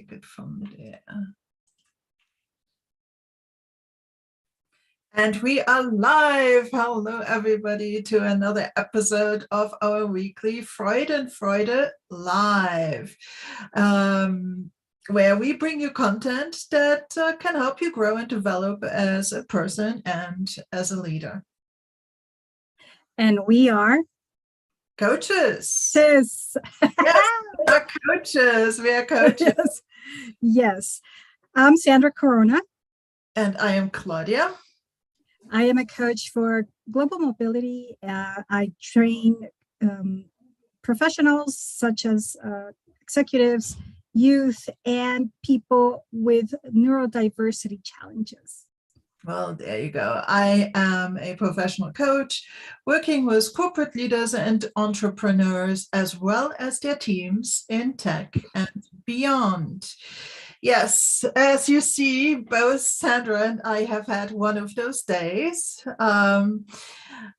take it from there. And we are live. Hello, everybody, to another episode of our weekly FreudenFreude Live, where we bring you content that can help you grow and develop as a person and as a leader. And we are coaches. Yes, we are coaches. We are coaches. Yes. I'm Sandra Corona. And I am Claudia. I am a coach for global mobility. I train professionals such as executives, youth, and people with neurodiversity challenges. Well, there you go. I am a professional coach working with corporate leaders and entrepreneurs as well as their teams in tech and beyond. Yes, as you see, both Sandra and I have had one of those days.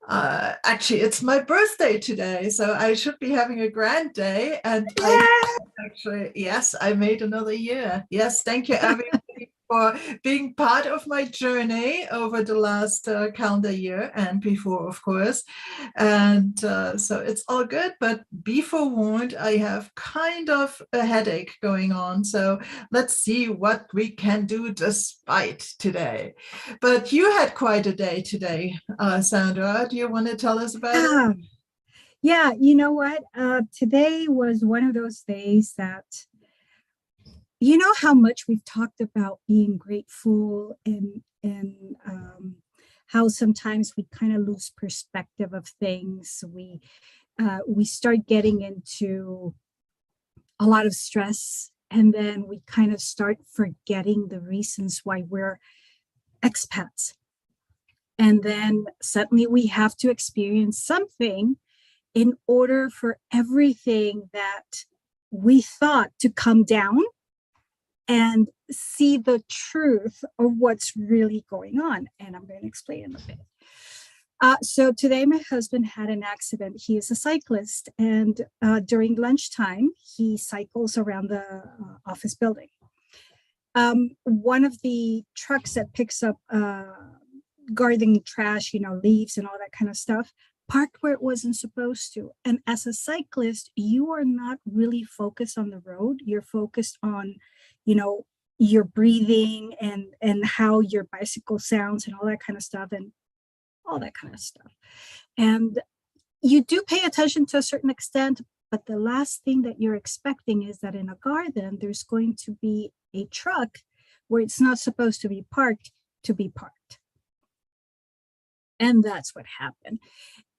Actually, it's my birthday today, so I should be having a grand day. And yes, I made another year. Yes, thank you, everybody, for being part of my journey over the last calendar year and before, of course. And so it's all good, but be forewarned, I have kind of a headache going on. So let's see what we can do despite today. But you had quite a day today, Sandra. Do you want to tell us about it? Yeah, you know what? Today was one of those days that, you know how much we've talked about being grateful and how sometimes we kind of lose perspective of things. We start getting into a lot of stress, and then we kind of start forgetting the reasons why we're expats. And then suddenly we have to experience something in order for everything that we thought to come down and see the truth of what's really going on. And I'm going to explain in a bit. So today my husband had an accident. He is a cyclist, and during lunchtime, he cycles around the office building. One of the trucks that picks up garden trash, leaves and all that kind of stuff, parked where it wasn't supposed to. And as a cyclist, you are not really focused on the road. You're focused on, your breathing and how your bicycle sounds and all that kind of stuff. And you do pay attention to a certain extent, but the last thing that you're expecting is that in a garden, there's going to be a truck where it's not supposed to be parked to be parked. And that's what happened.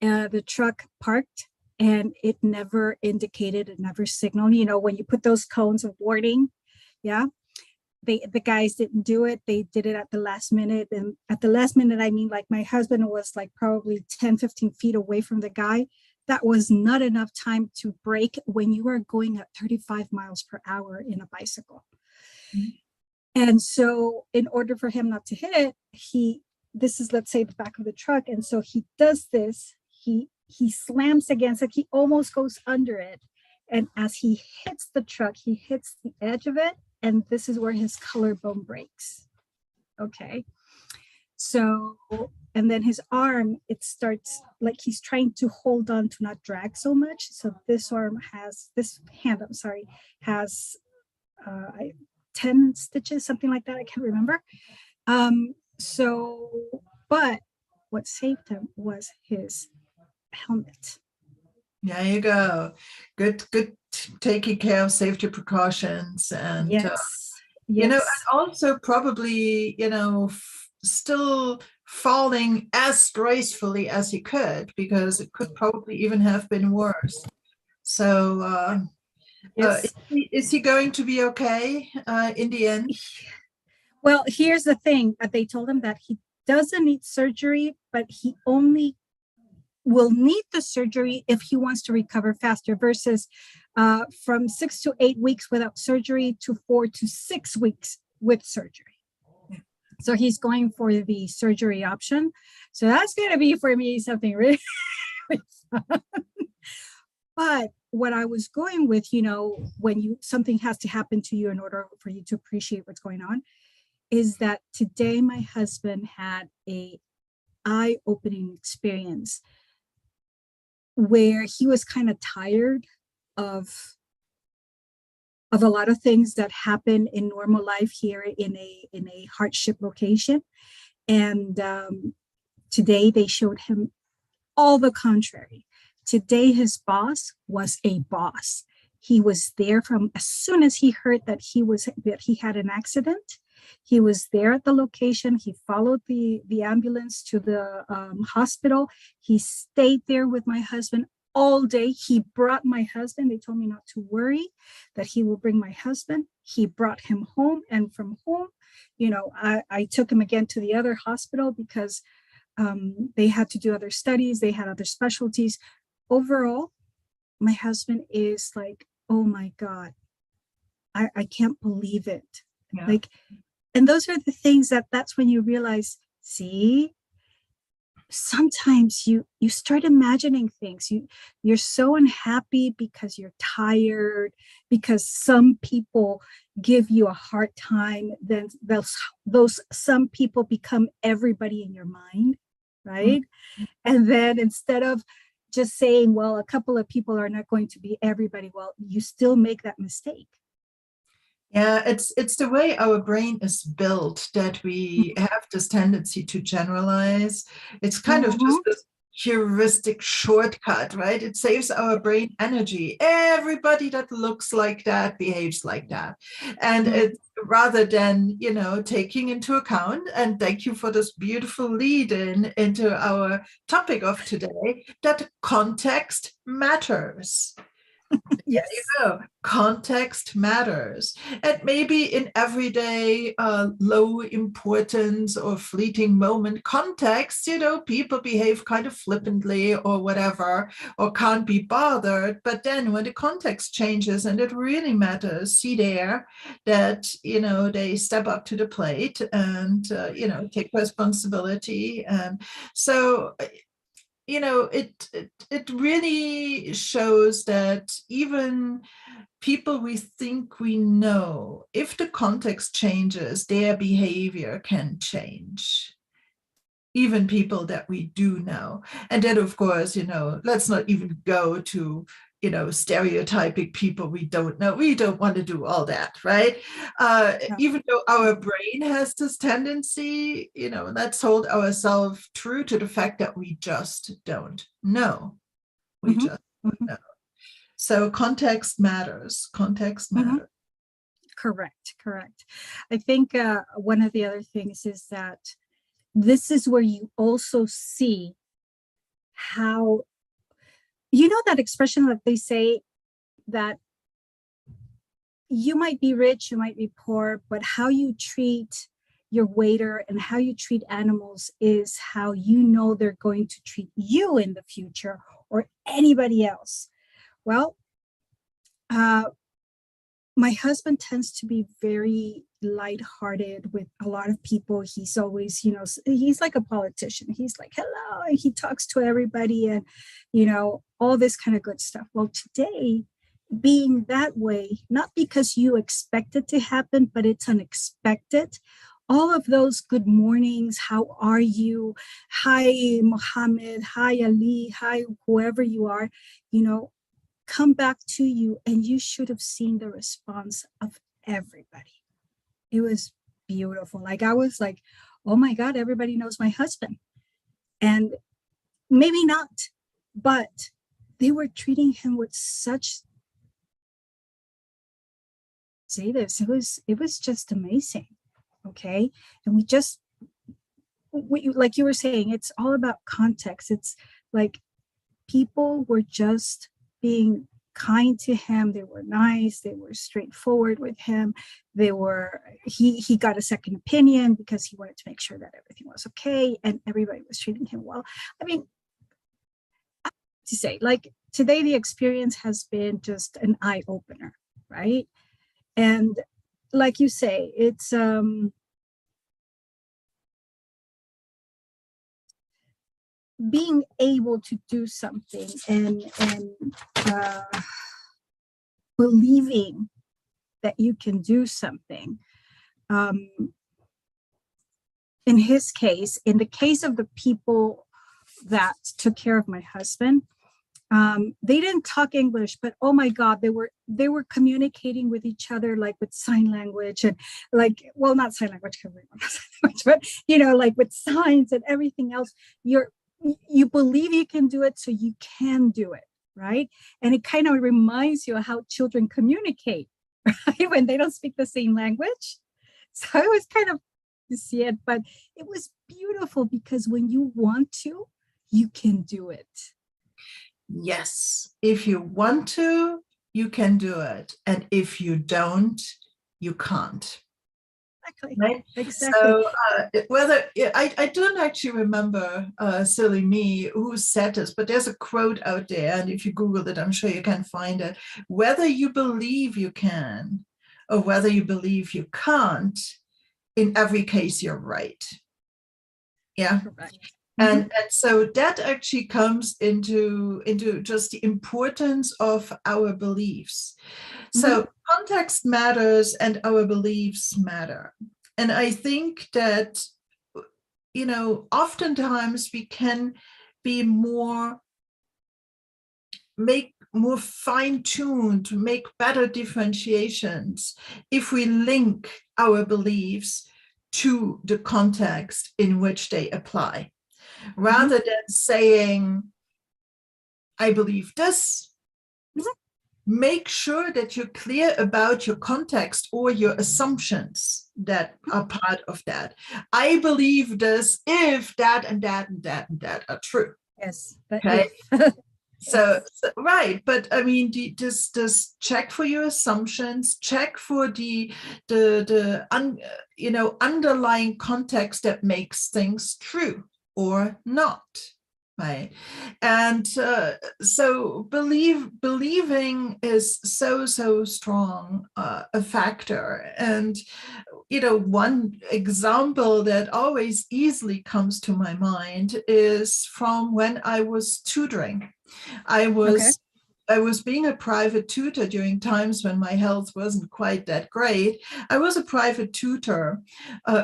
The truck parked and it never indicated, it never signaled. When you put those cones of warning, the guys didn't do it. They did it at the last minute. And at the last minute, I mean, like my husband was like probably 10, 15 feet away from the guy. That was not enough time to brake when you are going at 35 miles per hour in a bicycle. Mm-hmm. And so in order for him not to hit it, this is, let's say, the back of the truck. And so he does this, he slams against it, he almost goes under it. And as he hits the truck, he hits the edge of it. And this is where his collarbone breaks. Okay. So, and then his arm, it starts like he's trying to hold on to not drag so much. So this hand, has 10 stitches, something like that. I can't remember. But what saved him was his helmet. There you go. Good taking care of safety precautions. And yes. And also probably still falling as gracefully as he could, because it could probably even have been worse. So yes. Is he going to be okay in the end? Well, here's the thing. They told him that he doesn't need surgery, but he only will need the surgery if he wants to recover faster, versus from 6 to 8 weeks without surgery to 4 to 6 weeks with surgery. So he's going for the surgery option. So that's going to be for me something really, really fun. But what I was going with, when something has to happen to you in order for you to appreciate what's going on, is that today my husband had a eye-opening experience where he was kind of tired of a lot of things that happen in normal life here in a hardship location. And today they showed him all the contrary. Today his boss was a boss. He was there from as soon as he heard that he had an accident. He was there at the location. He followed the ambulance to the hospital. He stayed there with my husband all day. He brought my husband. They told me not to worry, that he will bring my husband. He brought him home, and from home, I took him again to the other hospital because they had to do other studies. They had other specialties. Overall, my husband is like, oh my God, I can't believe it. Yeah. Like, and those are the things that's when you realize, see, sometimes you start imagining things. You're so unhappy because you're tired, because some people give you a hard time, then those some people become everybody in your mind, right? Mm-hmm. And then instead of just saying, well, a couple of people are not going to be everybody, well, you still make that mistake. Yeah, it's the way our brain is built that we have this tendency to generalize. It's kind of just this heuristic shortcut, right? It saves our brain energy. Everybody that looks like that behaves like that. And it's rather than, taking into account, and thank you for this beautiful lead into our topic of today, that context matters. Yes. There you go. Context matters. And maybe in everyday low importance or fleeting moment context, people behave kind of flippantly or whatever, or can't be bothered. But then when the context changes and it really matters, see there that, they step up to the plate and, take responsibility. And so, it really shows that even people we think we know, if the context changes, their behavior can change. Even people that we do know. And then, of course, let's not even go to stereotyping people we don't know. We don't want to do all that, right? Even though our brain has this tendency, let's hold ourselves true to the fact that we just don't know. We just don't know. So context matters. Context matters. Correct. I think one of the other things is that this is where you also see how, that expression that they say that you might be rich, you might be poor, but how you treat your waiter and how you treat animals is how they're going to treat you in the future or anybody else. Well, my husband tends to be very lighthearted with a lot of people. He's always, he's like a politician. He's like, hello, and he talks to everybody and, all this kind of good stuff. Well, today, being that way, not because you expect it to happen, but it's unexpected. All of those good mornings, how are you? Hi, Mohammed. Hi, Ali. Hi, whoever you are, come back to you, and you should have seen the response of everybody. It was beautiful. Like, I was like, oh my God, everybody knows my husband. And maybe not, but they were treating him with such, say this, it was just amazing. Okay. And we like you were saying, it's all about context. It's like people were just being kind to him. They were nice. They were straightforward with him. He got a second opinion because he wanted to make sure that everything was okay, and everybody was treating him well. I mean, I have to say, like, today the experience has been just an eye opener, right? And like you say, it's being able to do something and believing that you can do something. In his case, in the case of the people that took care of my husband, they didn't talk English, but oh my God, they were communicating with each other like with sign language and like, well, not sign language, but like with signs and everything else. You believe you can do it, so you can do it, right? And it kind of reminds you of how children communicate, right? When they don't speak the same language. So it was kind of to see it, but it was beautiful because when you want to, you can do it. Yes, if you want to, you can do it. And if you don't, you can't. Exactly. Right? Exactly. So I don't actually remember, silly me, who said this, but there's a quote out there, and if you Google it, I'm sure you can find it. Whether you believe you can or whether you believe you can't, in every case, you're right. Yeah. Correct. And so that actually comes into just the importance of our beliefs. So context matters and our beliefs matter. And I think that, oftentimes we can be make more fine-tuned, make better differentiations if we link our beliefs to the context in which they apply. Rather than saying, I believe this, make sure that you're clear about your context or your assumptions that are part of that. I believe this if that and that and that and that are true. Yes. Okay. So right, but I mean, just check for your assumptions, check for the underlying context that makes things true or not, right? And so believing is so strong a factor. And one example that always easily comes to my mind is from when I was tutoring. I was being a private tutor during times when my health wasn't quite that great. I was a private tutor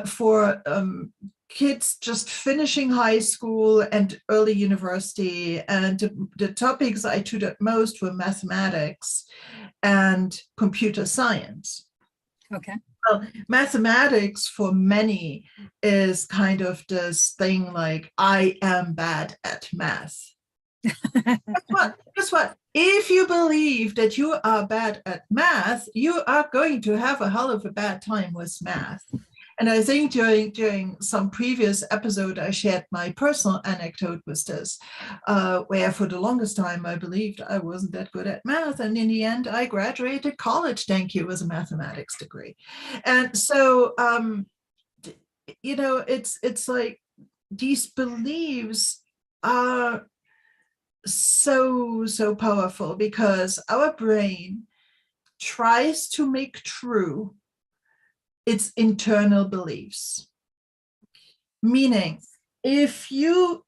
for kids just finishing high school and early university. And the topics I tutored most were mathematics and computer science. Okay. Well, mathematics for many is kind of this thing like, I am bad at math. Guess what? If you believe that you are bad at math, you are going to have a hell of a bad time with math. And I think during some previous episode, I shared my personal anecdote with this, where for the longest time, I believed I wasn't that good at math. And in the end, I graduated college, thank you, with a mathematics degree. And so, it's like these beliefs are so powerful because our brain tries to make true its internal beliefs. Meaning, if you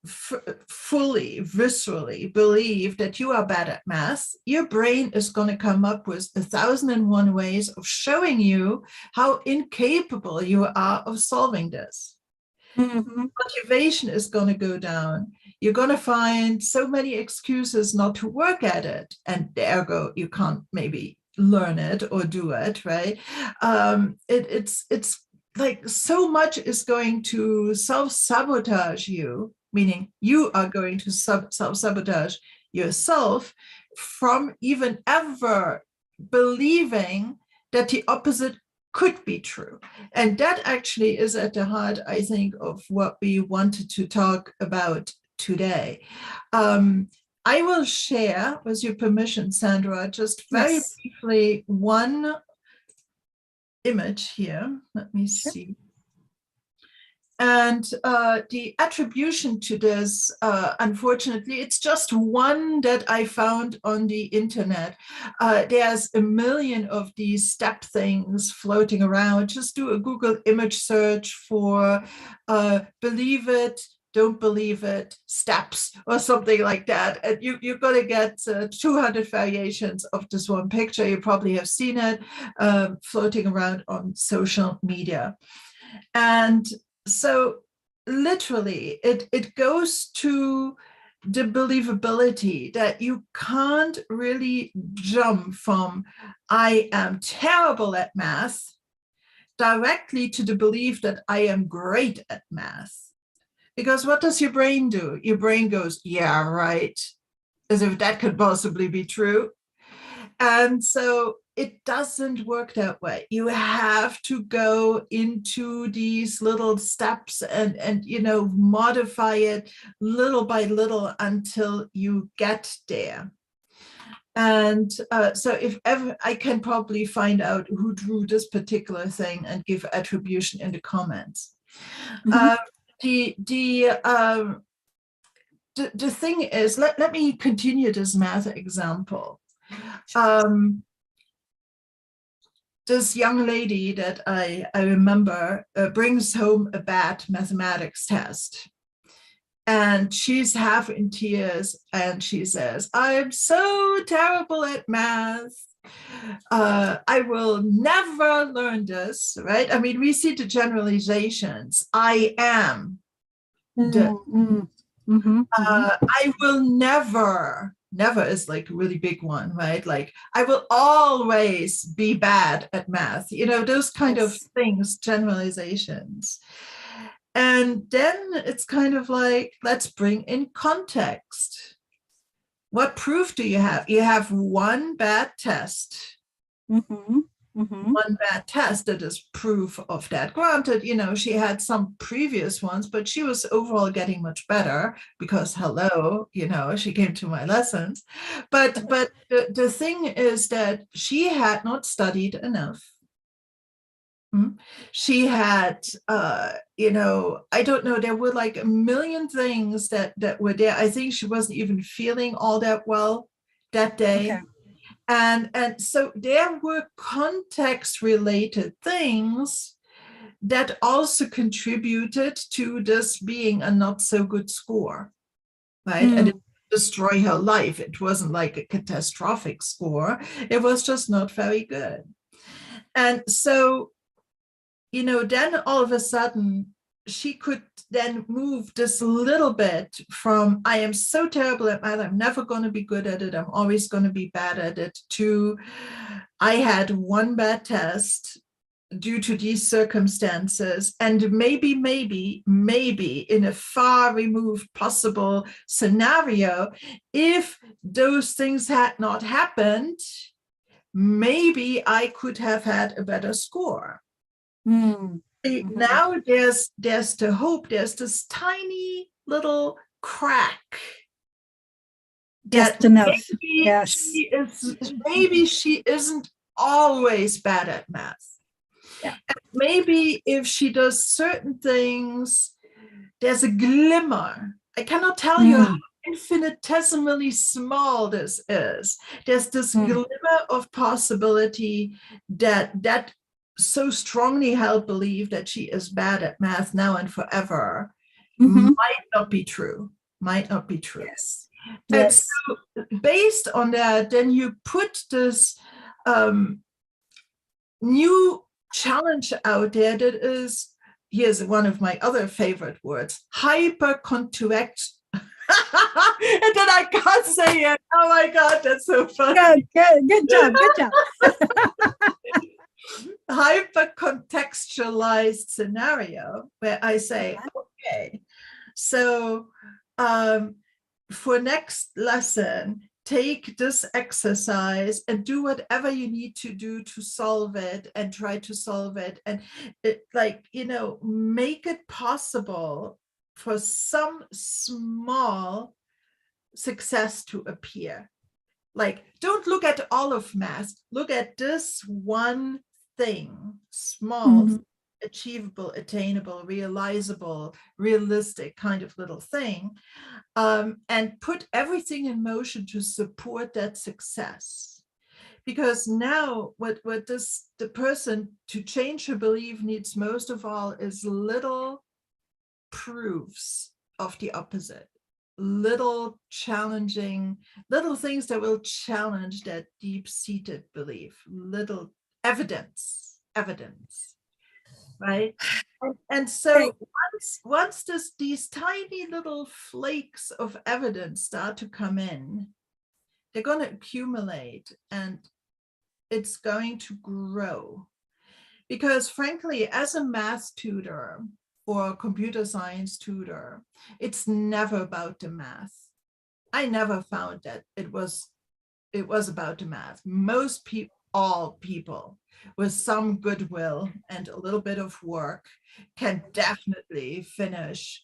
fully, viscerally believe that you are bad at math, your brain is going to come up with 1,001 ways of showing you how incapable you are of solving this. Motivation is going to go down. You're going to find so many excuses not to work at it, and ergo you can't maybe learn it or do it, right? It's like so much is going to self-sabotage you, meaning you are going to self-sabotage yourself from even ever believing that the opposite could be true. And that actually is at the heart, I think, of what we wanted to talk about today. I will share, with your permission, Sandra, just very briefly one image here. Let me see. And the attribution to this, unfortunately, it's just one that I found on the internet. There's a million of these step things floating around. Just do a Google image search for believe it, don't believe it, steps or something like that. And you're going to get 200 variations of this one picture. You probably have seen it floating around on social media. And so literally it goes to the believability that you can't really jump from I am terrible at math directly to the belief that I am great at math. Because what does your brain do? Your brain goes, yeah, right, as if that could possibly be true. And so it doesn't work that way. You have to go into these little steps and modify it little by little until you get there. And so if ever, I can probably find out who drew this particular thing and give attribution in the comments. Mm-hmm. The thing is, let me continue this math example. This young lady that I remember brings home a bad mathematics test. And she's half in tears and she says, I'm so terrible at math. I will never learn this, right? I mean, we see the generalizations. I am. I will never is like a really big one, right? Like, I will always be bad at math, those kind of things, generalizations. And then it's kind of like, let's bring in context. What proof do you have? You have one bad test. One bad test that is proof of that. Granted, she had some previous ones, but she was overall getting much better because, hello, she came to my lessons. But the thing is that she had not studied enough. She had, I don't know, there were like a million things that were there. I think she wasn't even feeling all that well that day. Okay. And so there were context-related things that also contributed to this being a not so good score, right? And it destroyed her life. It wasn't like a catastrophic score. It was just not very good. And so, then all of a sudden, she could then move this little bit from I am so terrible at math, I'm never going to be good at it, I'm always going to be bad at it, to I had one bad test due to these circumstances, and maybe in a far removed possible scenario, if those things had not happened, maybe I could have had a better score. Now there's the hope, there's this tiny little crack. Just enough. Maybe she isn't always bad at math. Yeah. And maybe if she does certain things, there's a glimmer. I cannot tell you how infinitesimally small this is. There's this glimmer of possibility that so strongly held belief that she is bad at math now and forever might not be true. Yes. And so based on that, then you put this new challenge out there that is, here's one of my other favorite words, hyper-context. And then I can't say it. Oh my God, that's so funny. Good job. Hyper-contextualized scenario where I say, okay, so for next lesson, take this exercise and do whatever you need to do to solve it and try to solve it. And make it possible for some small success to appear. Like, don't look at all of math, look at this one thing, small, achievable, attainable, realizable, realistic kind of little thing, and put everything in motion to support that success. Because now what the person to change her belief needs most of all is little proofs of the opposite. Little challenging, little things that will challenge that deep-seated belief, little evidence, right? And so once these tiny little flakes of evidence start to come in, they're going to accumulate and it's going to grow. Because frankly, as a math tutor or a computer science tutor, it's never about the math. I never found that it was about the math. Most people, all people with some goodwill and a little bit of work can definitely finish,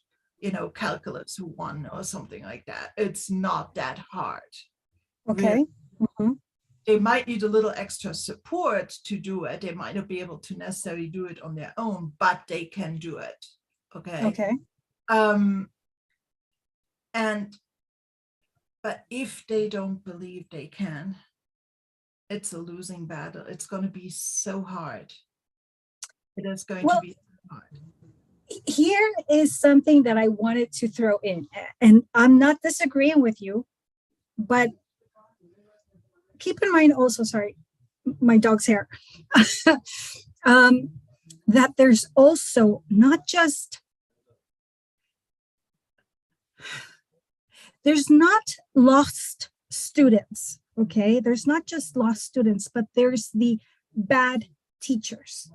calculus 1 or something like that. It's not that hard. Okay. Really. They might need a little extra support to do it. They might not be able to necessarily do it on their own, but they can do it. Okay. But if they don't believe they can, it's a losing battle. It's going to be so hard. It is going to be so hard. Here is something that I wanted to throw in, and I'm not disagreeing with you, but keep in mind also, sorry, my dog's hair, that there's also there's not lost students, okay? There's not just lost students, but there's the bad teachers,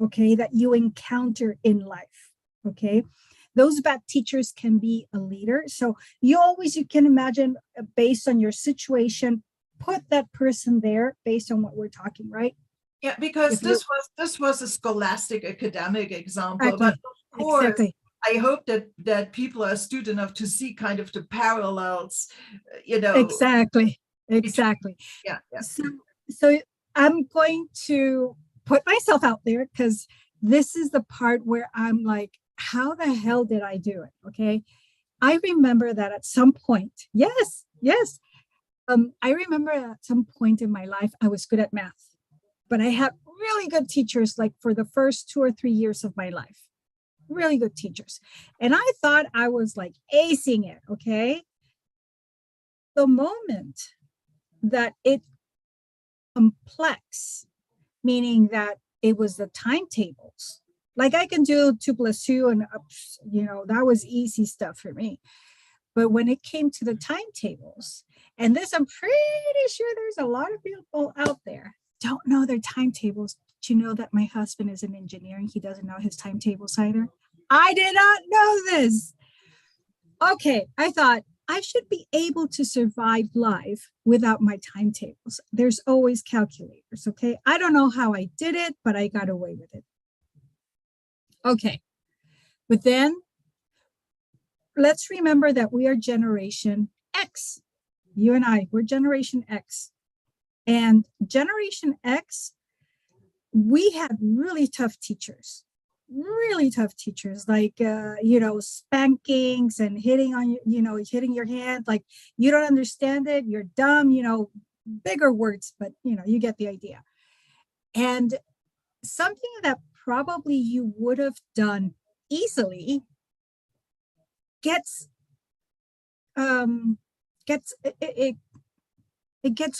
okay, that you encounter in life, okay? Those bad teachers can be a leader. So you can imagine based on your situation, put that person there based on what we're talking, right? Yeah, because this was a scholastic academic example, exactly, but of course, exactly. I hope that people are astute enough to see kind of the parallels, Exactly. Yeah. So I'm going to put myself out there because this is the part where I'm like, how the hell did I do it? Okay. I remember that at some point, yes. I remember at some point in my life, I was good at math, but I had really good teachers like for the first 2 or 3 years of my life. Really good teachers. And I thought I was like acing it, okay? The moment that it complex, meaning that it was the timetables, like I can do 2 + 2 and, that was easy stuff for me. But when it came to the timetables, and this, I'm pretty sure there's a lot of people out there don't know their timetables. Did you know that my husband is an engineer and he doesn't know his timetables either? I did not know this. Okay, I thought I should be able to survive life without my timetables. There's always calculators, okay? I don't know how I did it, but I got away with it. Okay, but then let's remember that we are Generation X. You and I, we're Generation X. And Generation X, we had really tough teachers, like, spankings and hitting on, hitting your hand, like, you don't understand it, you're dumb, bigger words, but, you get the idea. And something that probably you would have done easily gets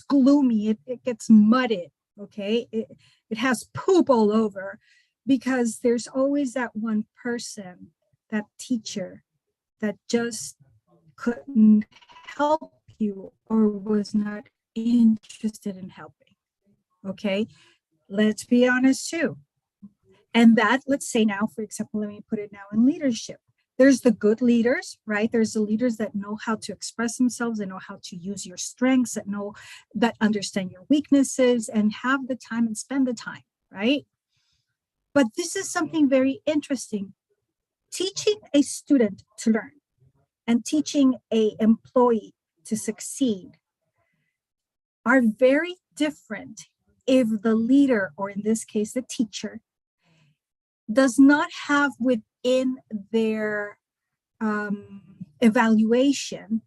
gloomy, it gets mudded, okay? It has poop all over because there's always that one person, that teacher, that just couldn't help you or was not interested in helping, okay? Let's be honest too. And that, let's say now, for example, let me put it now in leadership. There's the good leaders, right? There's the leaders that know how to express themselves, that know how to use your strengths, that understand your weaknesses and have the time and spend the time, right? But this is something very interesting. Teaching a student to learn and teaching an employee to succeed are very different if the leader, or in this case, the teacher, does not have within their evaluation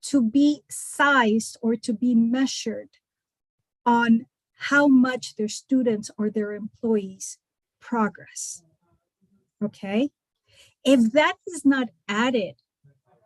to be sized or to be measured on how much their students or their employees progress. Okay? If that is not added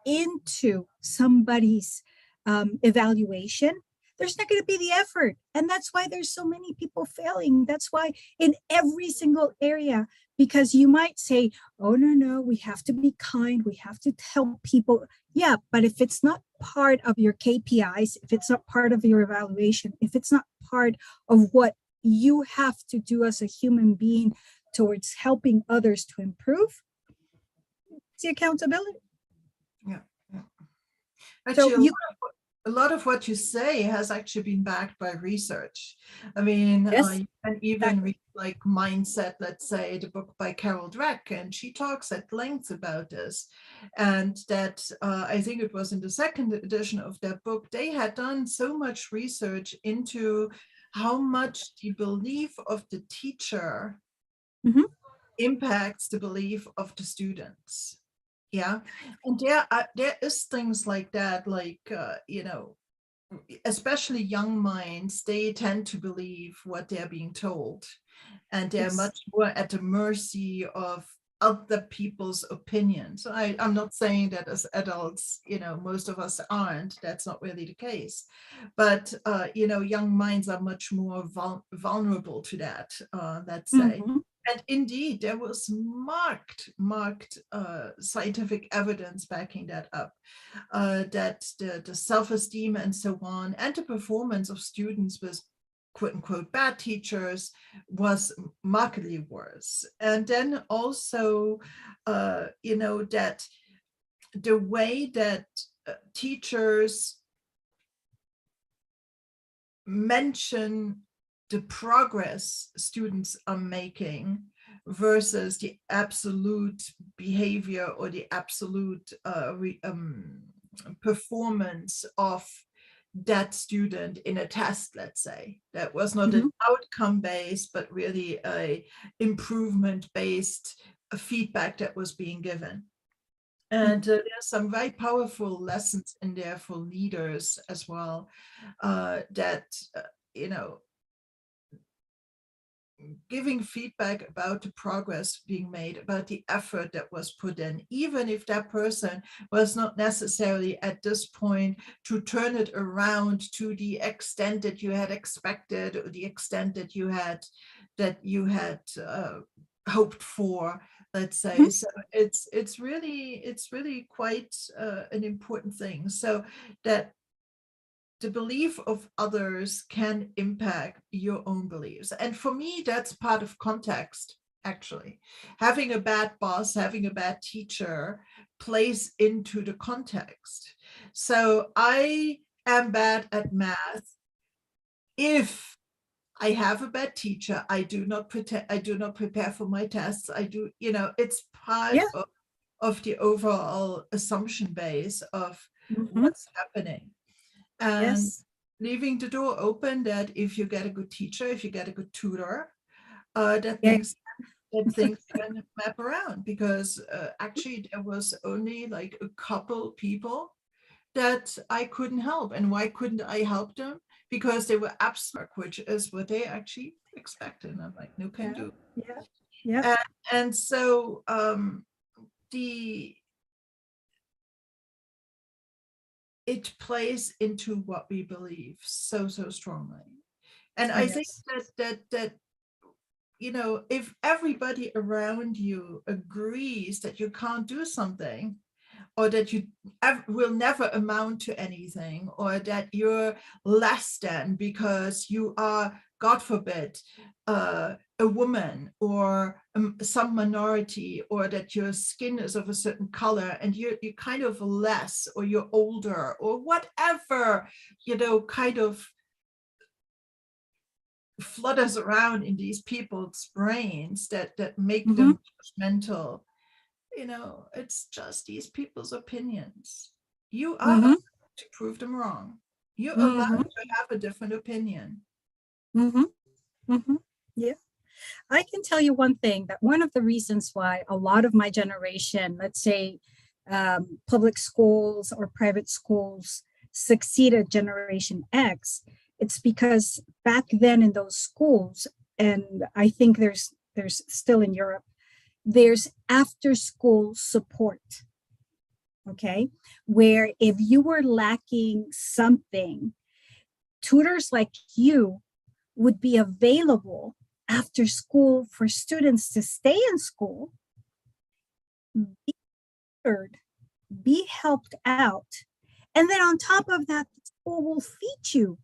into somebody's evaluation, there's not going to be the effort. And that's why there's so many people failing. That's why in every single area, because you might say, oh, no, we have to be kind. We have to help people. Yeah, but if it's not part of your KPIs, if it's not part of your evaluation, if it's not part of what you have to do as a human being towards helping others to improve, it's the accountability. Yeah. So Actually, a lot of what you say has actually been backed by research. I mean, yes, you can even exactly. read like Mindset, let's say, the book by Carol Dweck, and she talks at length about this. And that I think it was in the second edition of that book, they had done so much research into how much the belief of the teacher impacts the belief of the students. Yeah, and there is things like that, like especially young minds, they tend to believe what they're being told, and they're Yes. much more at the mercy of other people's opinions. So I'm not saying that as adults, most of us aren't. That's not really the case, but young minds are much more vulnerable to that. Let's say. Mm-hmm. And indeed, there was marked scientific evidence backing that up, that the self-esteem and so on, and the performance of students with quote unquote bad teachers was markedly worse. And then also, that the way that teachers mention the progress students are making versus the absolute behavior or the absolute performance of that student in a test, let's say, that was not an outcome based, but really a improvement based feedback that was being given. And there's some very powerful lessons in there for leaders as well, that, giving feedback about the progress being made, about the effort that was put in, even if that person was not necessarily at this point to turn it around to the extent that you had expected, or the extent that you had hoped for, let's say. So it's really quite an important thing. So that the belief of others can impact your own beliefs. And for me, that's part of context, actually. Having a bad boss, having a bad teacher plays into the context. So I am bad at math if I have a bad teacher. I do not prepare for my tests. It's part of the overall assumption base of what's happening. And leaving the door open that if you get a good teacher, if you get a good tutor, that things can map around. Because actually there was only like a couple people that I couldn't help. And why couldn't I help them? Because they were abstract, which is what they actually expected. And I'm like, no can do. And so it plays into what we believe so strongly. And I think that if everybody around you agrees that you can't do something, or that you will never amount to anything, or that you're less than because you are, God forbid, a woman or some minority, or that your skin is of a certain color and you're kind of less, or you're older, or whatever, kind of flutters around in these people's brains that make them judgmental. It's just these people's opinions. You are allowed to prove them wrong. You're allowed to have a different opinion. Yeah. I can tell you one thing, that one of the reasons why a lot of my generation, let's say public schools or private schools, succeeded Generation X, it's because back then in those schools, and I think there's still in Europe, There's after school support, okay? Where if you were lacking something, tutors like you would be available after school for students to stay in school, be heard, be helped out. And then on top of that, the school will feed you.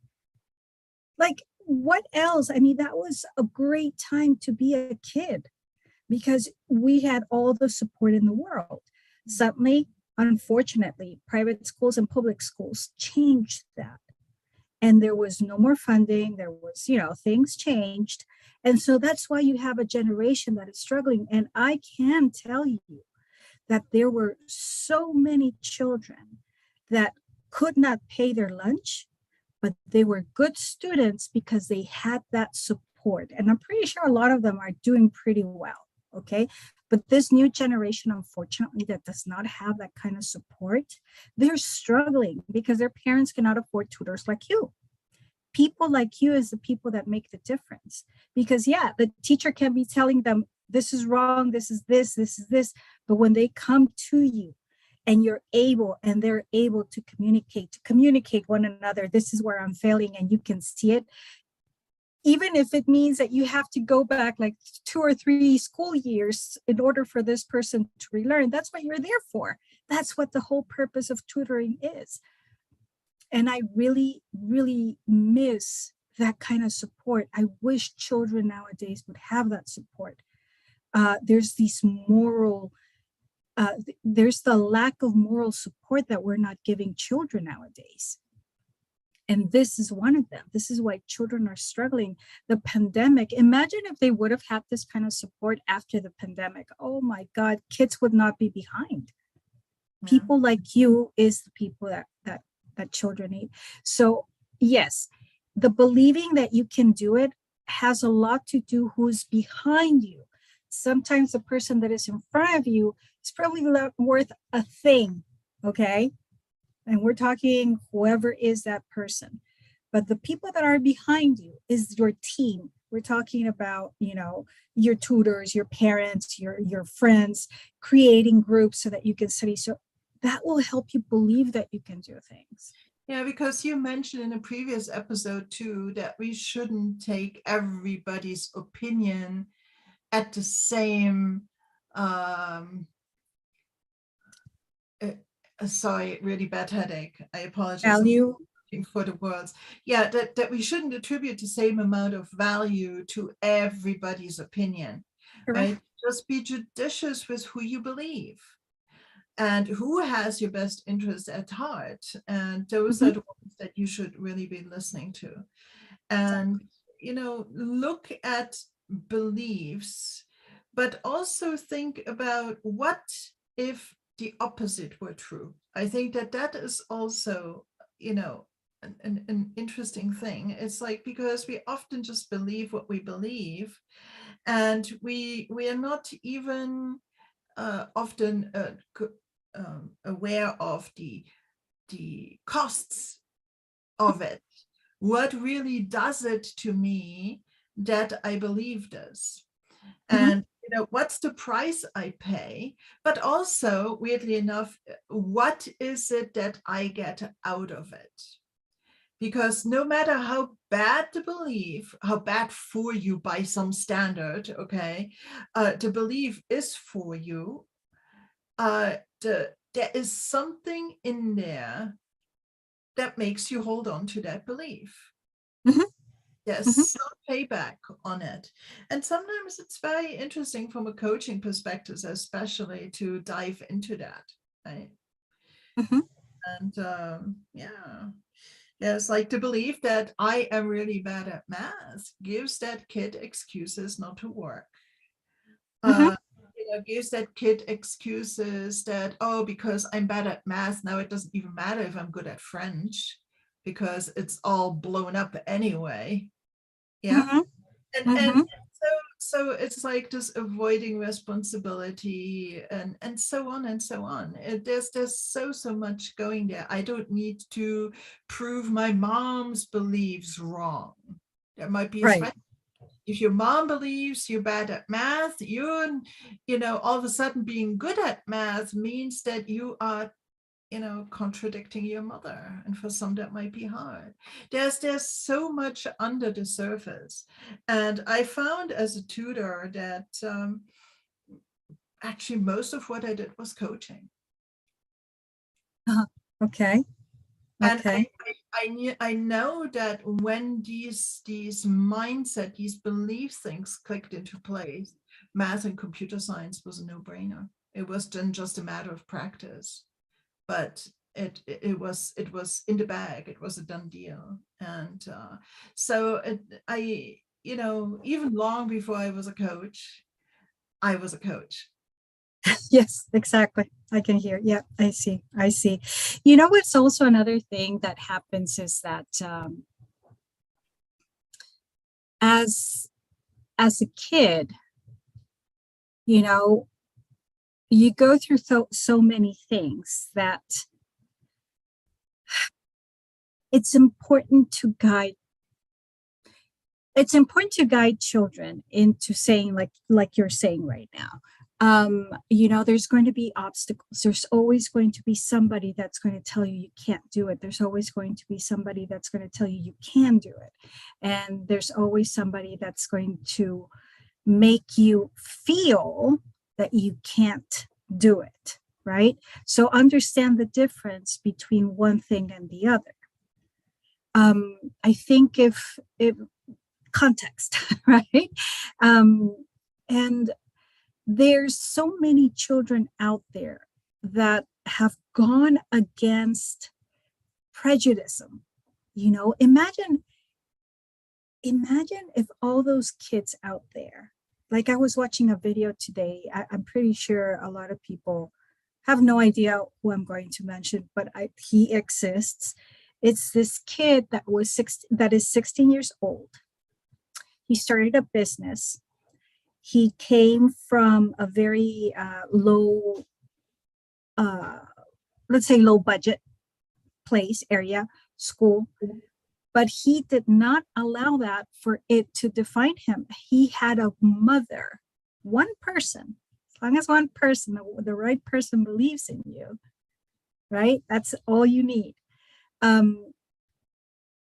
Like, what else? I mean, that was a great time to be a kid because we had all the support in the world. Suddenly, unfortunately, private schools and public schools changed that. And there was no more funding. There was, things changed. And so that's why you have a generation that is struggling. And I can tell you that there were so many children that could not pay their lunch, but they were good students because they had that support. And I'm pretty sure a lot of them are doing pretty well. Okay. But this new generation, unfortunately, that does not have that kind of support, they're struggling because their parents cannot afford tutors like you. People like you is the people that make the difference. Because yeah, the teacher can be telling them, this is wrong, this is this, this is this. But when they come to you and you're able and they're able to communicate one another, this is where I'm failing and you can see it. Even if it means that you have to go back like 2 or 3 school years in order for this person to relearn, that's what you're there for. That's what the whole purpose of tutoring is. And I really, really miss that kind of support. I wish children nowadays would have that support. There's there's the lack of moral support that we're not giving children nowadays. And this is one of them. This is why children are struggling. The pandemic, imagine if they would have had this kind of support after the pandemic. Oh my God, kids would not be behind. Yeah. People like you is the people that children need. So yes, the believing that you can do it has a lot to do who's behind you. Sometimes the person that is in front of you is probably not worth a thing, okay? And we're talking whoever is that person. But the people that are behind you is your team. We're talking about, your tutors, your parents, your friends, creating groups so that you can study. So that will help you believe that you can do things. Yeah, because you mentioned in a previous episode too that we shouldn't take everybody's opinion at the same sorry, really bad headache. I apologize. Value. For the words. Yeah, that we shouldn't attribute the same amount of value to everybody's opinion. Correct. Right? Just be judicious with who you believe and who has your best interest at heart. And those are the ones that you should really be listening to. And, look at beliefs, but also think about what if the opposite were true. I think that is also, an interesting thing. It's like, because we often just believe what we believe, and we are not even often aware of the costs of it. What really does it to me that I believe this? And what's the price I pay? But also, weirdly enough, what is it that I get out of it? Because no matter how bad the belief, how bad for you by some standard, okay, the belief is for you, there is something in there that makes you hold on to that belief. There's some payback on it. And sometimes it's very interesting from a coaching perspective, especially to dive into that, right? And it's like the belief that I am really bad at math gives that kid excuses not to work. Gives that kid excuses that, because I'm bad at math, now it doesn't even matter if I'm good at French, because it's all blown up anyway. Yeah. And so it's like just avoiding responsibility and so on and so on. There's so much going there. I don't need to prove my mom's beliefs wrong. There might be a if your mom believes you're bad at math, you know, all of a sudden being good at math means that you are, you know, contradicting your mother. And for some that might be hard. There's so much under the surface. And I found as a tutor that actually most of what I did was coaching. Okay. And Okay. I know that when these mindset, these belief things clicked into place, math and computer science was a no-brainer. It was then just a matter of practice, but it was in the bag. It was a done deal. And so I, you know, even long before I was a coach, I was a coach. Yes, exactly. I can hear. Yeah, I see. I see. You know, what's also another thing that happens is that as a kid, you know, you go through so many things that it's important to guide. It's important to guide children into saying, like you're saying right now. You know, there's going to be obstacles. There's always going to be somebody that's going to tell you you can't do it. There's always going to be somebody that's going to tell you you can do it. And there's always somebody that's going to make you feel that you can't do it, right? So understand the difference between one thing and the other. I think if context, right? And there's so many children out there that have gone against prejudice. You know, imagine if all those kids out there, like I was watching a video today, I'm pretty sure a lot of people have no idea who I'm going to mention, but he exists. It's this kid that is 16 years old. He started a business. He came from a very low, let's say low budget place, area, school, but he did not allow that for it to define him. He had a mother, one person, as long as one person, the right person believes in you, right? That's all you need.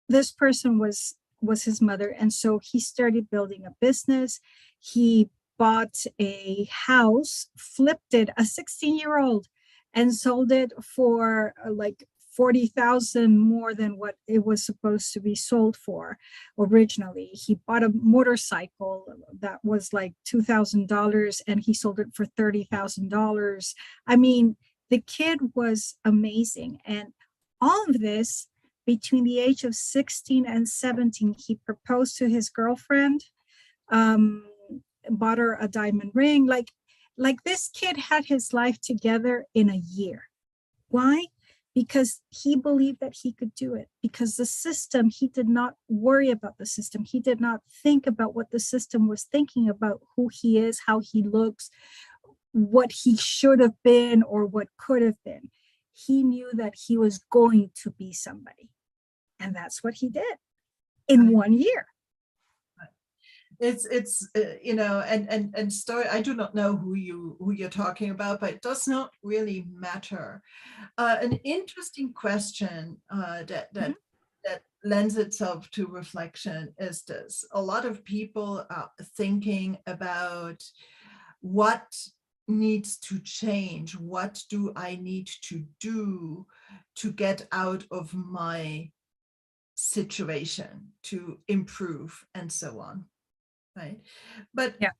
This person was his mother, and so he started building a business. He bought a house, flipped it, a 16-year-old, and sold it for like 40,000 more than what it was supposed to be sold for originally. He bought a motorcycle that was like $2,000 and he sold it for $30,000. I mean, the kid was amazing. And all of this between the age of 16 and 17, he proposed to his girlfriend, bought her a diamond ring. Like this kid had his life together in a year. Why? Because he believed that he could do it. Because the system, he did not worry about the system. He did not think about what the system was thinking about who he is, how he looks, what he should have been or what could have been. He knew that he was going to be somebody. And that's what he did in 1 year. It's you know, and story, I do not know who you're talking about, but it does not really matter. An interesting question that lends itself to reflection is this: a lot of people are thinking about what needs to change, what do I need to do to get out of my situation, to improve, and so on. Right. But yeah,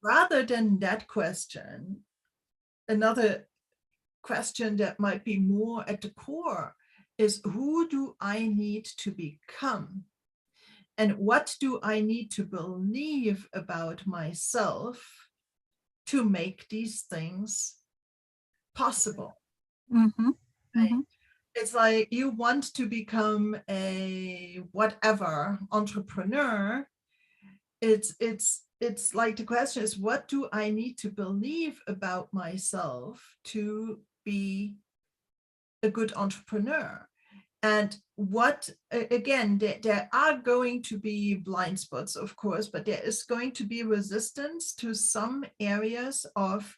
rather than that question, another question that might be more at the core is, who do I need to become? And what do I need to believe about myself to make these things possible? mm-hmm. Right? Mm-hmm. It's like you want to become a whatever entrepreneur. It's like the question is, what do I need to believe about myself to be a good entrepreneur? And what, again, there are going to be blind spots, of course, but there is going to be resistance to some areas of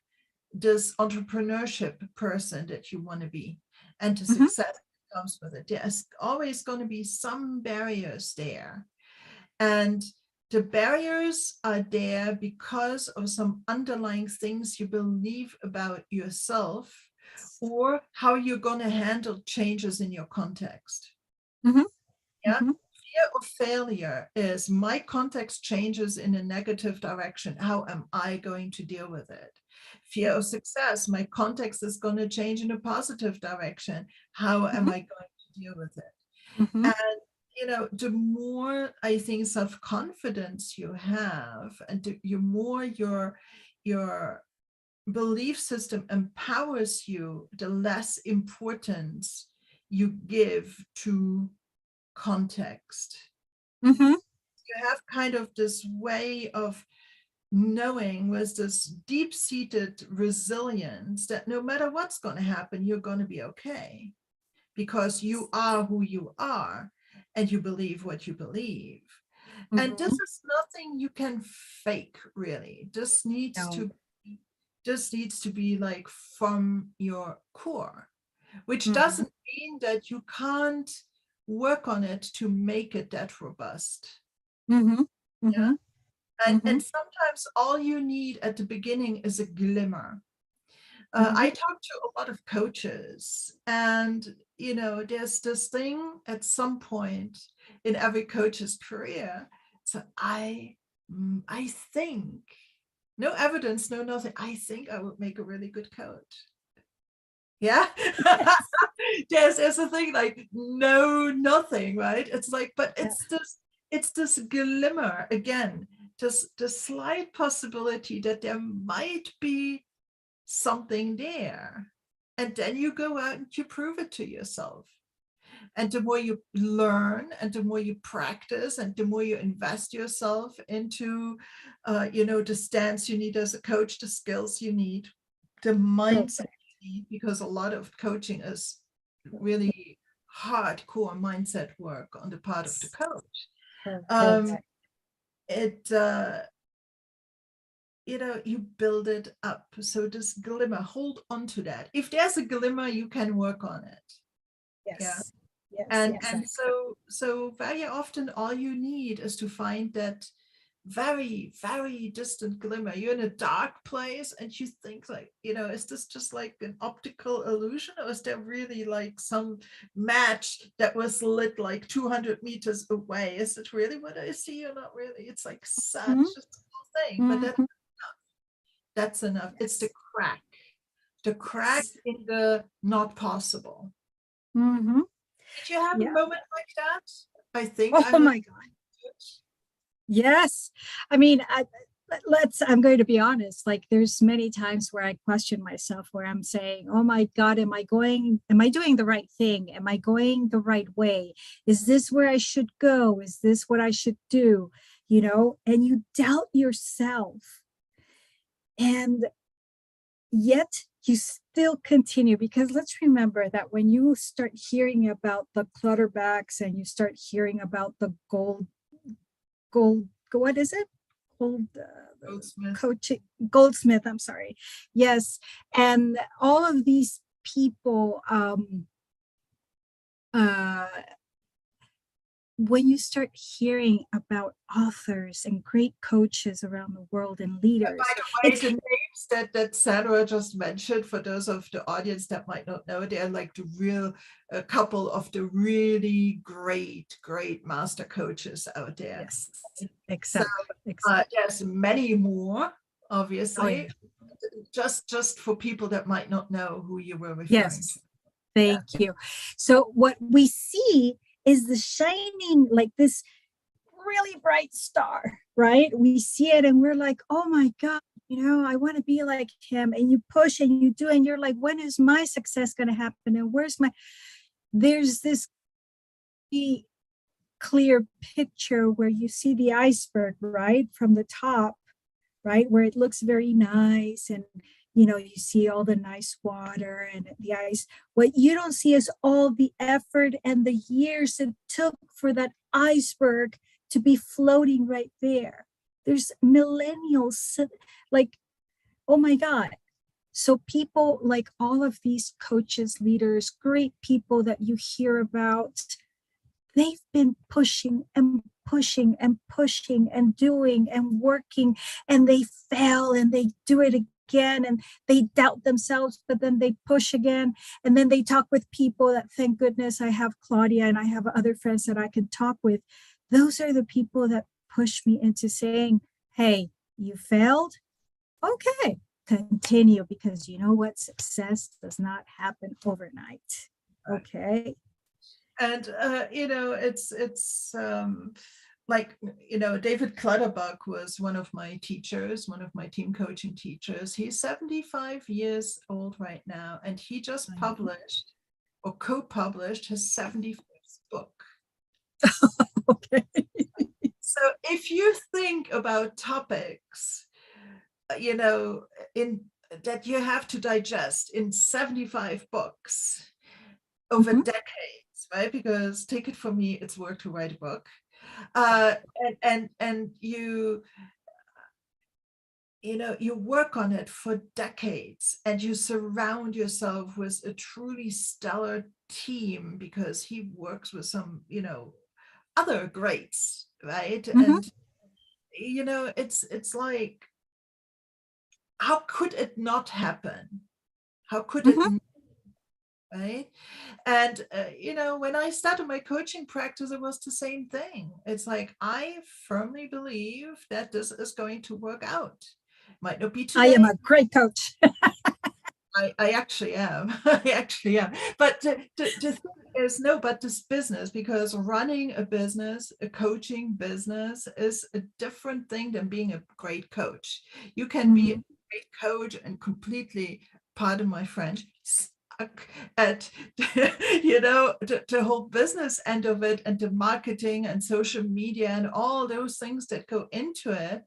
this entrepreneurship person that you want to be, and the Mm-hmm. success that comes with it. There's always going to be some barriers there. And the barriers are there because of some underlying things you believe about yourself, or how you're going to handle changes in your context. Mm-hmm. Yeah. Mm-hmm. Fear of failure is my context changes in a negative direction. How am I going to deal with it? Fear of success, my context is going to change in a positive direction. How am I going to deal with it? Mm-hmm. And the more I think self-confidence you have, and the more your belief system empowers you, the less importance you give to context. Mm-hmm. You have kind of this way of knowing, with this deep-seated resilience, that no matter what's going to happen, you're going to be okay, because you are who you are and you believe what you believe. And this Mm-hmm. is nothing you can fake, really. No. This needs to be like from your core, which Mm-hmm. doesn't mean that you can't work on it to make it that robust. Mm-hmm. Yeah. Mm-hmm. Mm-hmm. And sometimes all you need at the beginning is a glimmer. Mm-hmm. I talk to a lot of coaches, and there's this thing at some point in every coach's career. So I think, no evidence, no nothing. I think I would make a really good coach. Yeah. Yes. There's a thing like no nothing, right? It's like, but Yeah. it's this glimmer again, just the slight possibility that there might be something there. And then you go out and you prove it to yourself. And the more you learn, and the more you practice, and the more you invest yourself into the stance you need as a coach, the skills you need, the mindset you need, because a lot of coaching is really hardcore mindset work on the part of the coach. Perfect. It you build it up. So this glimmer, hold on to that. If there's a glimmer, you can work on it. Yeah. Yes. Yes. And Yes. so very often all you need is to find that very, very distant glimmer. You're in a dark place and you think like, is this just like an optical illusion, or is there really like some match that was lit like 200 meters away? Is it really what I see or not really? It's like such Mm-hmm. a small thing, but Mm-hmm. that's enough. It's Yes. the crack Yes. in the not possible. Mm-hmm. Did you have a Yeah. moment like that? I think Oh I'm a my God. Yes. I mean, I'm going to be honest. Like, there's many times where I question myself, where I'm saying, oh my God, am I doing the right thing? Am I going the right way? Is this where I should go? Is this what I should do? And you doubt yourself. And yet you still continue, because let's remember that when you start hearing about the clutterbacks, and you start hearing about the gold, what is it? Gold, Goldsmith. coaching, Goldsmith, I'm sorry. Yes. And all of these people, uh, when you start hearing about authors and great coaches around the world and leaders, By the way, it's the names that Sandra just mentioned, for those of the audience that might not know, they're like a couple of the really great master coaches out there. yes, So exactly. there's many more, Oh yeah. obviously, just for people that might not know who you were referring to. Yes. Thank you. So what we see is the shining, like this really bright star, right? We see it and we're like, oh my God, I want to be like him. And you push and you do, and you're like, when is my success going to happen? And there's this clear picture where you see the iceberg, right? From the top, right? Where it looks very nice, and you see all the nice water and the ice. What you don't see is all the effort and the years it took for that iceberg to be floating right there. There's millennials, like, oh my God. So people like all of these coaches, leaders, great people that you hear about, they've been pushing and pushing and pushing and doing and working, and they fail and they do it again, and they doubt themselves, but then they push again. And then they talk with people that, thank goodness, I have Claudia and I have other friends that I can talk with. Those are the people that push me into saying, hey, you failed? Okay, continue, because you know what? Success does not happen overnight. Okay. And it's like, David Clutterbuck was one of my teachers, one of my team coaching teachers. He's 75 years old right now, and he just published or co-published his 75th book. Okay. So if you think about topics, in that you have to digest in 75 books over decades, right? Because take it from me, it's work to write a book. And you work on it for decades, and you surround yourself with a truly stellar team, because he works with some other greats, right? And it's like, how could it not happen? How could it not, right? And when I started my coaching practice, it was the same thing. It's like, I firmly believe that this is going to work out. Might not be today. I am a great coach. I actually am. I actually am. But the thing is, no, but this business, because running a business, a coaching business, is a different thing than being a great coach. You can be a great coach and completely, pardon my French, at the whole business end of it, and the marketing and social media and all those things that go into it.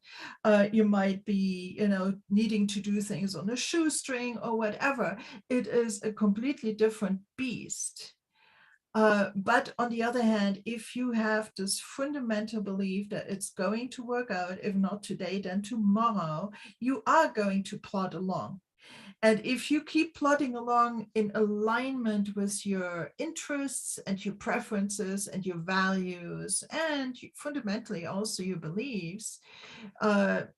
You might be needing to do things on a shoestring or whatever. It is a completely different beast. But on the other hand, if you have this fundamental belief that it's going to work out, if not today, then tomorrow, you are going to plod along. And if you keep plodding along in alignment with your interests and your preferences and your values, and fundamentally also your beliefs, I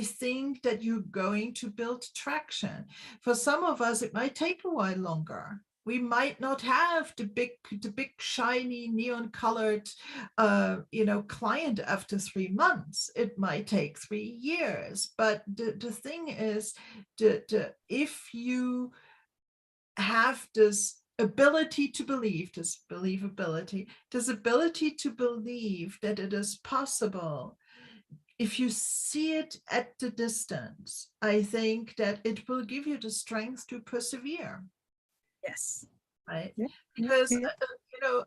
think that you're going to build traction. For some of us, it might take a while longer. We might not have the big shiny neon colored client after 3 months. It might take 3 years. But the thing is, if you have this ability to believe, this believability, this ability to believe that it is possible, if you see it at the distance, I think that it will give you the strength to persevere. Yes. Right. Yeah. Because,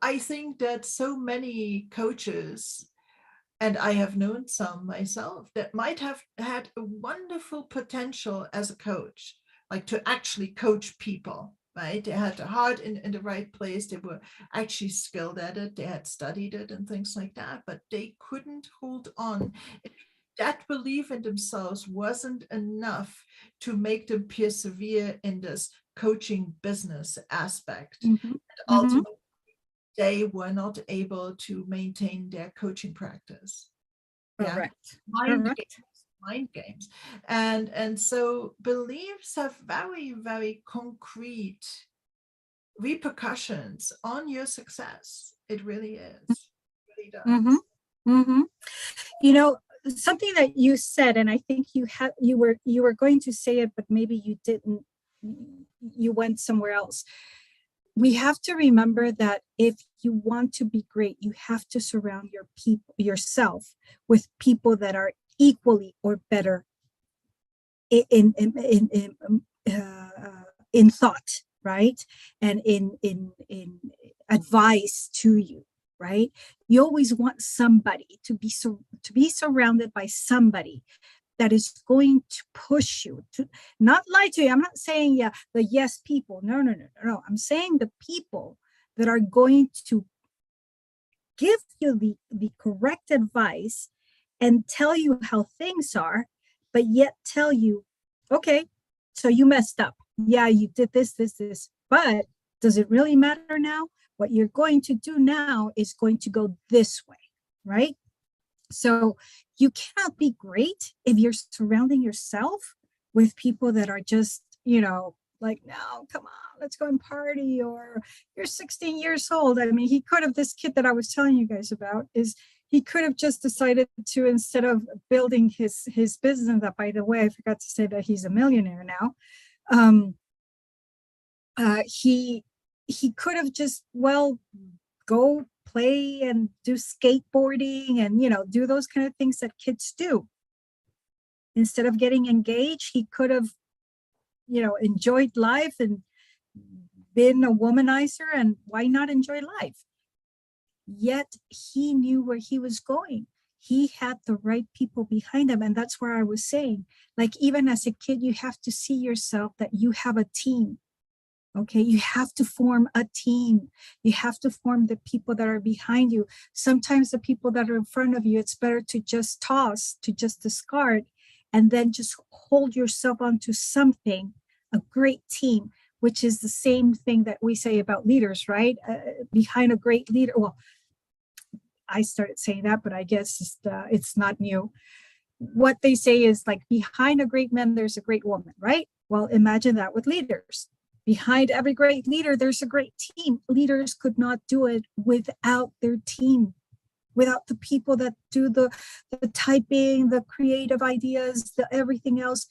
I think that so many coaches, and I have known some myself, that might have had a wonderful potential as a coach, like to actually coach people, right? They had the heart in the right place. They were actually skilled at it. They had studied it and things like that, but they couldn't hold on. That belief in themselves wasn't enough to make them persevere in this coaching business aspect. And ultimately, they were not able to maintain their coaching practice. Correct. Mind games. And so beliefs have very, very concrete repercussions on your success. It really is. It really does. Something that you said, and I think you were going to say it, but maybe you didn't. You went somewhere else. We have to remember that if you want to be great, you have to surround yourself with people that are equally or better in thought, right? And in advice to you, right? You always want somebody to be surrounded by somebody that is going to push you to not lie to you. I'm not saying, yeah, the yes people. No, no, no, no. I'm saying the people that are going to give you the correct advice and tell you how things are, but yet tell you, okay, so you messed up. Yeah, you did this, but does it really matter now? What you're going to do now is going to go this way, right? So you cannot be great if you're surrounding yourself with people that are just, like, no, come on, let's go and party, or you're 16 years old. I mean, he could have, this kid that I was telling you guys about, is he could have just decided to, instead of building his business, that, by the way, I forgot to say that he's a millionaire now. He could have just, well, go play and do skateboarding and, do those kind of things that kids do. Instead of getting engaged, he could have, enjoyed life and been a womanizer, and why not enjoy life? Yet he knew where he was going. He had the right people behind him. And that's where I was saying, like, even as a kid, you have to see yourself that you have a team. Okay, you have to form a team. You have to form the people that are behind you. Sometimes the people that are in front of you, it's better to just toss, to just discard, and then just hold yourself onto something, a great team, which is the same thing that we say about leaders, right? Behind a great leader, well, I started saying that, but I guess it's not new. What they say is, like, behind a great man, there's a great woman, right? Well, imagine that with leaders. Behind every great leader, there's a great team. Leaders could not do it without their team, without the people that do the typing, the creative ideas, the everything else.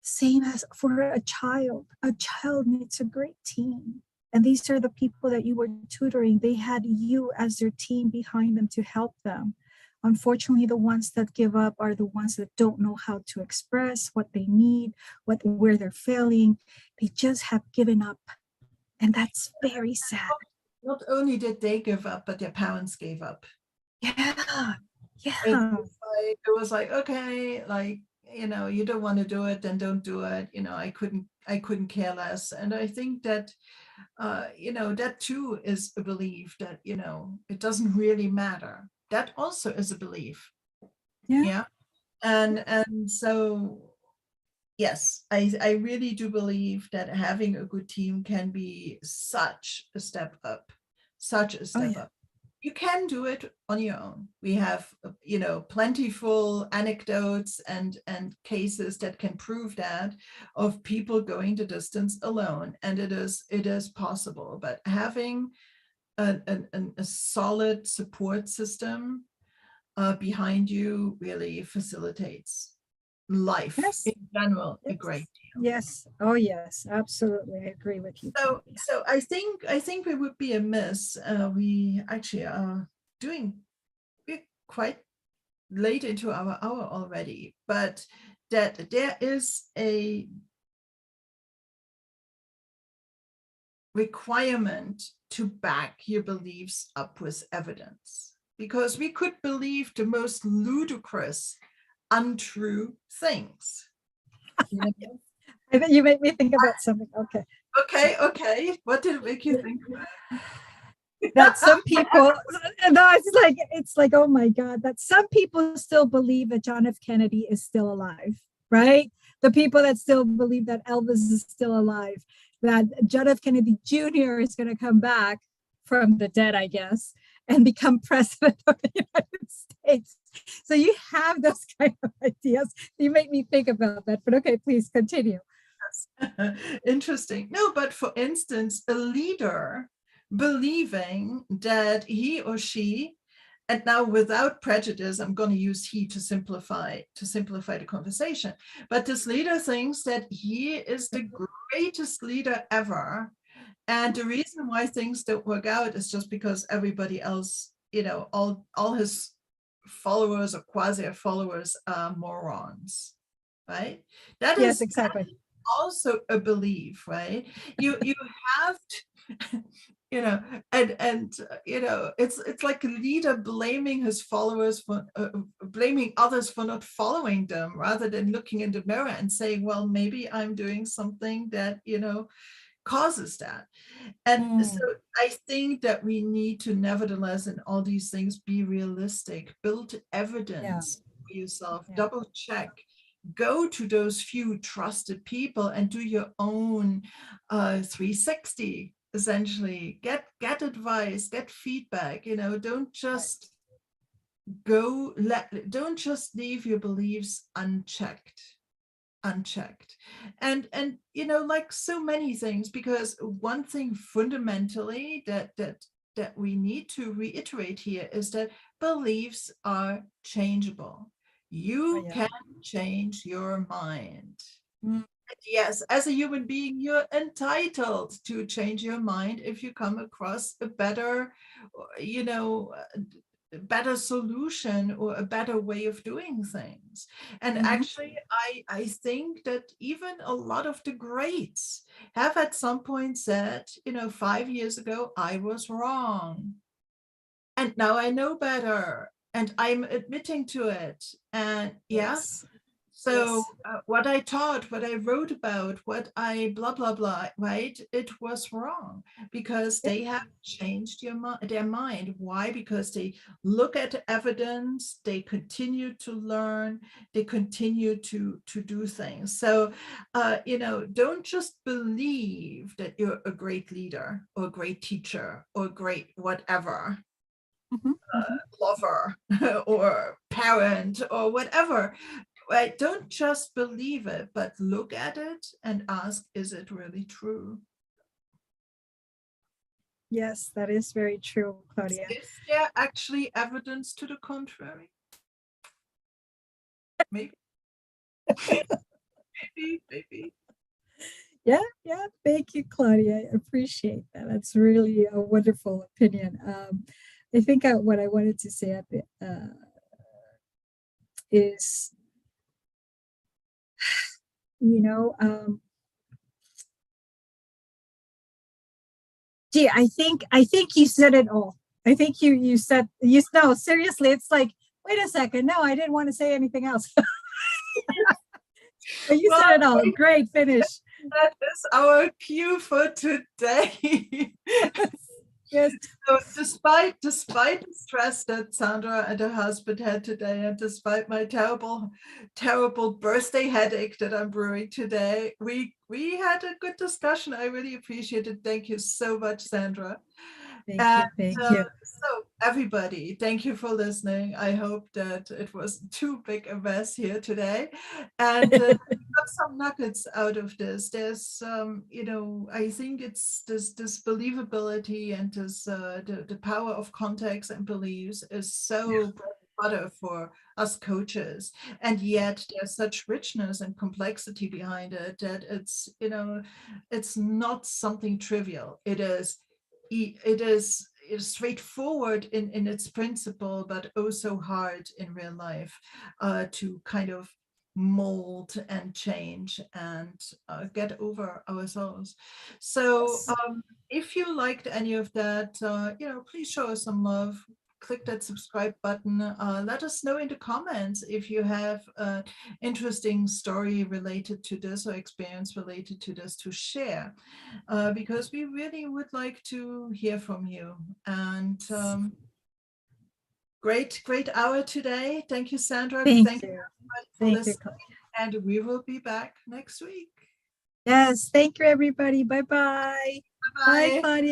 Same as for a child. A child needs a great team. And these are the people that you were tutoring. They had you as their team behind them to help them. Unfortunately, the ones that give up are the ones that don't know how to express what they need, where they're failing. They just have given up. And that's very sad. Not only did they give up, but their parents gave up. Yeah. Yeah. It was like, okay, like, you don't want to do it, then don't do it. I couldn't care less. And I think that, that too is a belief that, it doesn't really matter. That also is a belief. Yeah. And so, yes, I really do believe that having a good team can be such a step up, up. You can do it on your own. We have, plentiful anecdotes and cases that can prove that, of people going the distance alone, and it is possible. But having a solid support system behind you really facilitates life in general a great deal. Yes. Oh, yes, absolutely. I agree with you. So I think we would be amiss. We actually are we're quite late into our hour already, but that there is a requirement to back your beliefs up with evidence, because we could believe the most ludicrous, untrue things. You make me think about something. Okay. What did it make you think? That some people, no, it's like, oh my God, that some people still believe that John F. Kennedy is still alive, right? The people that still believe that Elvis is still alive, that John F. Kennedy Jr. is going to come back from the dead, I guess, and become president of the United States. So you have those kind of ideas. You make me think about that, but okay, please continue. Interesting. No, but for instance, a leader believing that he or she, and now without prejudice, I'm going to use he to simplify the conversation, but this leader thinks that he is the greatest leader ever, and the reason why things don't work out is just because everybody else, all his followers or quasi followers are morons, right? That Yes, is exactly. also a belief, right? You have you know, and you know, it's like a leader blaming his followers for blaming others for not following them, rather than looking in the mirror and saying, well, maybe I'm doing something that, you know, causes that. And so I think that we need to, nevertheless, in all these things, be realistic, build evidence for yourself, double check, go to those few trusted people and do your own 360, essentially. Get advice, get feedback, you know, don't just don't just leave your beliefs unchecked. And you know, like so many things, because one thing fundamentally that we need to reiterate here is that beliefs are changeable. You can change your mind. Yes, as a human being, you're entitled to change your mind if you come across a better, you know, better solution or a better way of doing things. And actually, I think that even a lot of the greats have at some point said, you know, 5 years ago, I was wrong. And now I know better. And I'm admitting to it. And yes. So what I taught, what I wrote about, what I blah, blah, blah, right? It was wrong because they have changed their mind. Why? Because they look at evidence, they continue to learn, they continue to do things. So, you know, don't just believe that you're a great leader or a great teacher or a great whatever. Lover or parent or whatever. Right? Don't just believe it, but look at it and ask, is it really true? Yes, that is very true, Claudia. Is there actually evidence to the contrary? Maybe. maybe. Yeah. Thank you, Claudia. I appreciate that. That's really a wonderful opinion. I think what I wanted to say at the, is, you know, gee, I think you said it all. I think you said, no, seriously, it's like, wait a second. No, I didn't want to say anything else. But you said it all. Great finish. That is our cue for today. Yes. So despite the stress that Sandra and her husband had today, and despite my terrible birthday headache that I'm brewing today, we had a good discussion. I really appreciate it. Thank you so much, Sandra. Thank you. So everybody, thank you for listening. I hope that it was too big a mess here today, and got some nuggets out of this. There's, you know, I think it's this believability and this the power of context and beliefs is so bread and butter for us coaches, and yet there's such richness and complexity behind it that it's, you know, it's not something trivial. It is straightforward in its principle, but also hard in real life to kind of mold and change and get over ourselves. So if you liked any of that, you know, please show us some love. Click that subscribe button. Let us know in the comments if you have an interesting story related to this or experience related to this to share, because we really would like to hear from you. And great hour today. Thank you, Sandra. Thank you for listening. And we will be back next week. Yes, thank you, everybody. Bye-bye. Bye, Claudia.